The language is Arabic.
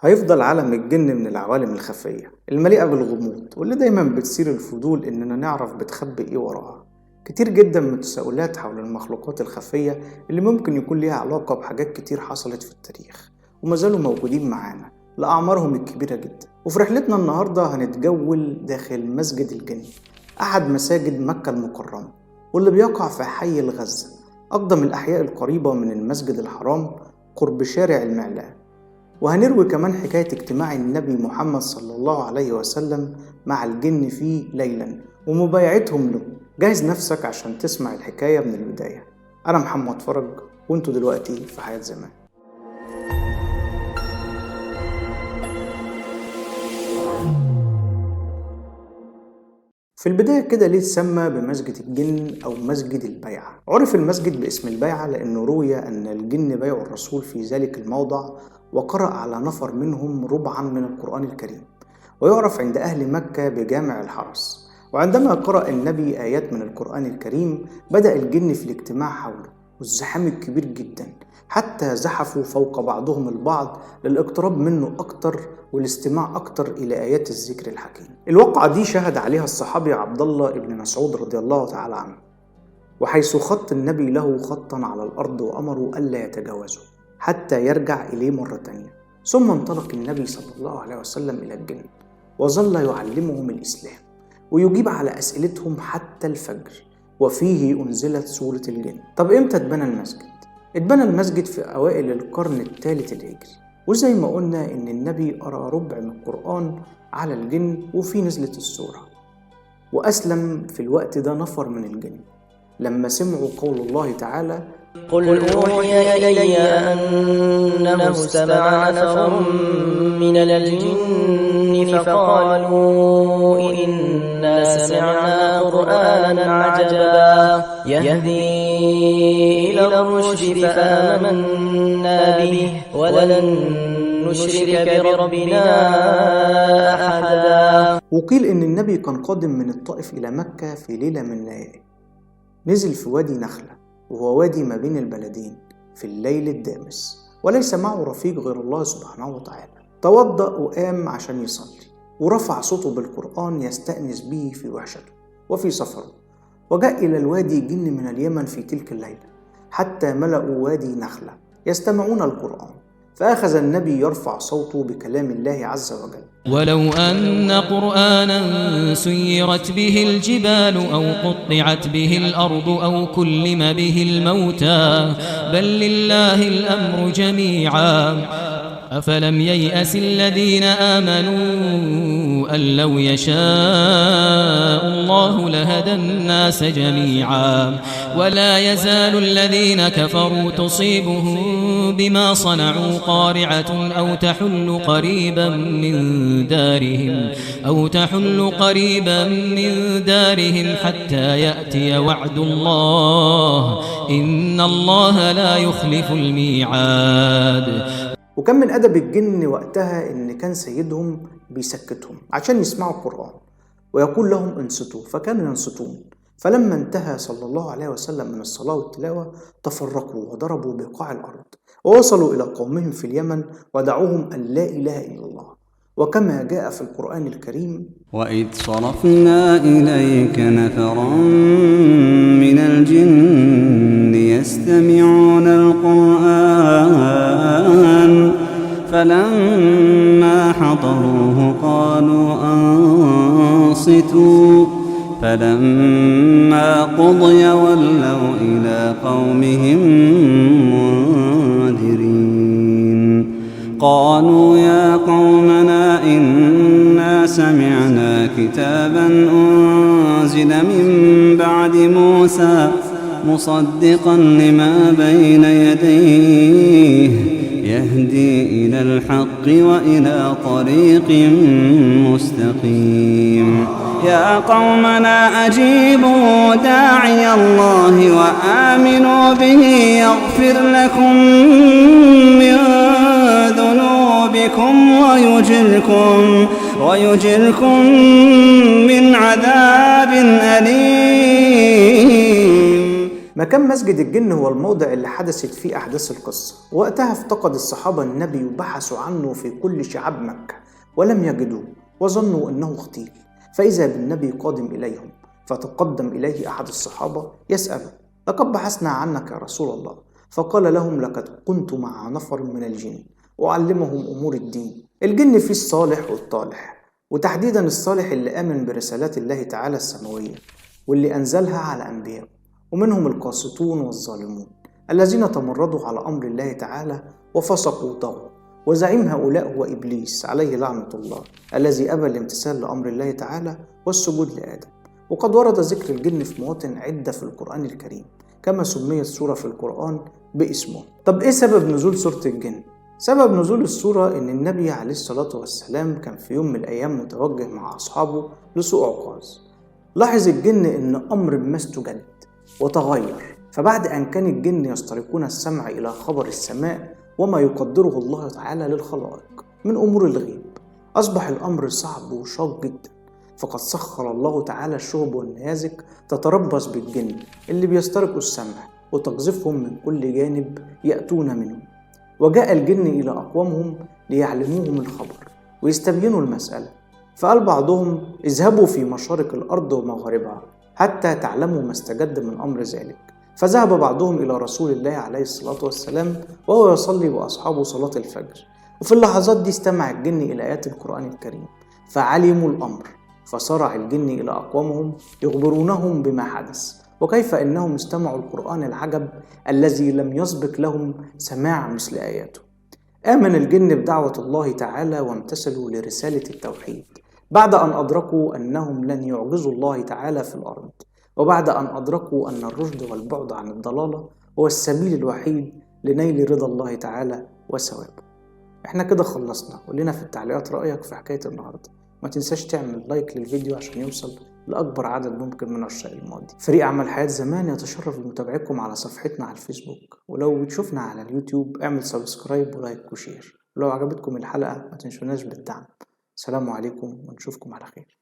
هيفضل عالم الجن من العوالم الخفية المليئة بالغموض واللي دايما بتثير الفضول إننا نعرف بتخبي إيه وراها. كتير جدا من التساؤلات حول المخلوقات الخفية اللي ممكن يكون ليها علاقة بحاجات كتير حصلت في التاريخ وما زالوا موجودين معانا لأعمارهم الكبيرة جدا. وفي رحلتنا النهاردة هنتجول داخل مسجد الجن، أحد مساجد مكة المكرمة، واللي بيقع في حي الغزة، أقدم الأحياء القريبة من المسجد الحرام قرب شارع المعلاه. وهنروي كمان حكاية اجتماع النبي محمد صلى الله عليه وسلم مع الجن فيه ليلا ومبايعتهم له. جهز نفسك عشان تسمع الحكاية من البداية. أنا محمد فرج، وانتوا دلوقتي في حياة زمان. في البداية كده ليه اتسمى بمسجد الجن أو مسجد البيعة؟ عرف المسجد باسم البيعة لأنه روي أن الجن بايعوا الرسول في ذلك الموضع وقرأ على نفر منهم ربعا من القرآن الكريم، ويعرف عند أهل مكة بجامع الحرس. وعندما قرأ النبي آيات من القرآن الكريم بدأ الجن في الاجتماع حوله، والزحام الكبير جدا حتى زحفوا فوق بعضهم البعض للاقتراب منه أكتر والاستماع أكتر إلى آيات الذكر الحكيم. الواقعة دي شهد عليها الصحابي عبد الله بن مسعود رضي الله تعالى عنه، وحيث خط النبي له خطا على الأرض وأمره ألا يتجاوزه حتى يرجع إليه مرة تانية. ثم انطلق النبي صلى الله عليه وسلم إلى الجن وظل يعلمهم الإسلام ويجيب على أسئلتهم حتى الفجر، وفيه أنزلت سورة الجن. طب إمتى اتبنى المسجد؟ اتبنى المسجد في أوائل القرن الثالث الهجري، وزي ما قلنا إن النبي قرأ ربع من القرآن على الجن وفيه نزلت السورة. وأسلم في الوقت ده نفر من الجن لما سمعوا قول الله تعالى: قل أوحي إلي أنه استمع نفر من الجن فقالوا إنا سمعنا قرآنا عجبا يهدي إلى الرشد فآمنا به ولن نشرك بربنا أحدا. وقيل إن النبي كان قادم من الطائف إلى مكة في ليلة من الليالي، نزل في وادي نخلة وهو وادي ما بين البلدين في الليل الدامس، وليس معه رفيق غير الله سبحانه وتعالى. توضأ وقام عشان يصلي ورفع صوته بالقرآن يستأنس به في وحشته وفي سفره. وجاء إلى الوادي جن من اليمن في تلك الليلة حتى ملأوا وادي نخلة يستمعون القرآن، فأخذ النبي يرفع صوته بكلام الله عز وجل: ولو أن قرآنا سيرت به الجبال أو قطعت به الأرض أو كلم به الموتى بل لله الأمر جميعا أفلم ييأس الذين آمنوا أن لو يشاء الله لهدى الناس جميعا ولا يزال الذين كفروا تصيبهم بما صنعوا قارعة أو تحل قريبا من دارهم حتى يأتي وعد الله إن الله لا يخلف الميعاد. وكان من أدب الجن وقتها إن كان سيدهم بيسكتهم عشان يسمعوا القرآن ويقول لهم انصتوا، فكانوا ينصتون. فلما انتهى صلى الله عليه وسلم من الصلاة والتلاوة تفرقوا وضربوا بقاع الأرض ووصلوا إلى قومهم في اليمن ودعوهم أن لا إله إلا الله، وكما جاء في القرآن الكريم: وإذ صرفنا إليك نفرا من الجن يستمعون القرآن فلما حضروه قالوا أنصتوا فلما قضي ولوا إلى قومهم منذرين. قالوا يا قومنا إنا سمعنا كتابا أنزل من بعد موسى مصدقا لما بين يديه يهدي إلى الحق وإلى طريق مستقيم. يا قومنا أجيبوا داعي الله وآمنوا به يغفر لكم من ذنوبكم ويجركم من عذاب أليم. مكان مسجد الجن هو الموضع اللي حدثت فيه أحداث القصة. وقتها افتقد الصحابة النبي وبحثوا عنه في كل شعاب مكة ولم يجدوه، وظنوا أنه اغتيل، فإذا بالنبي قادم إليهم، فتقدم إليه أحد الصحابة يسأله: لقد بحثنا عنك يا رسول الله. فقال لهم: لقد كنت مع نفر من الجن أعلمهم أمور الدين. الجن فيه الصالح والطالح، وتحديدا الصالح اللي آمن برسالات الله تعالى السماوية واللي أنزلها على أنبيائه، ومنهم القاسطون والظالمون الذين تمردوا على أمر الله تعالى وفسقوا وطغوا. وزعيم هؤلاء هو إبليس عليه لعنة الله، الذي أبى الامتثال لأمر الله تعالى والسجود لآدم. وقد ورد ذكر الجن في مواطن عدة في القرآن الكريم، كما سميت سورة في القرآن باسمه. طب إيه سبب نزول سورة الجن؟ سبب نزول السورة إن النبي عليه الصلاة والسلام كان في يوم من الأيام متوجه مع أصحابه لسوق عكاظ. لاحظ الجن إن أمر ما استجد وتغير، فبعد أن كان الجن يسترقون السمع إلى خبر السماء وما يقدره الله تعالى للخلائق من أمور الغيب، أصبح الأمر صعب وشاق جدا، فقد سخر الله تعالى الشهب والنيازك تتربص بالجن اللي بيسترقوا السمع وتقذفهم من كل جانب يأتون منه. وجاء الجن إلى أقوامهم ليعلموهم الخبر ويستبينوا المسألة، فقال بعضهم: اذهبوا في مشارق الأرض ومغاربها حتى تعلموا ما استجد من أمر ذلك. فذهب بعضهم إلى رسول الله عليه الصلاة والسلام وهو يصلي وأصحابه صلاة الفجر، وفي اللحظات دي استمع الجن إلى آيات القرآن الكريم فعلموا الأمر، فصرع الجن إلى أقوامهم يخبرونهم بما حدث، وكيف أنهم استمعوا القرآن العجب الذي لم يسبق لهم سماع مثل آياته. آمن الجن بدعوة الله تعالى وامتثلوا لرسالة التوحيد بعد أن أدركوا أنهم لن يعجزوا الله تعالى في الأرض، وبعد أن أدركوا أن الرشد والبعد عن الضلالة هو السبيل الوحيد لنيل رضا الله تعالى وثوابه. احنا كده خلصنا. قولنا في التعليقات رأيك في حكاية النهاردة. ما تنساش تعمل لايك للفيديو عشان يوصل لأكبر عدد ممكن من عشاق الماضي. فريق عمل حياة زمان يتشرف بمتابعتكم على صفحتنا على الفيسبوك، ولو بتشوفنا على اليوتيوب اعمل سبسكرايب ولايك وشير. ولو عجبتكم الحلقة ما تنسوناش بالدعم. السلام عليكم ونشوفكم على خير.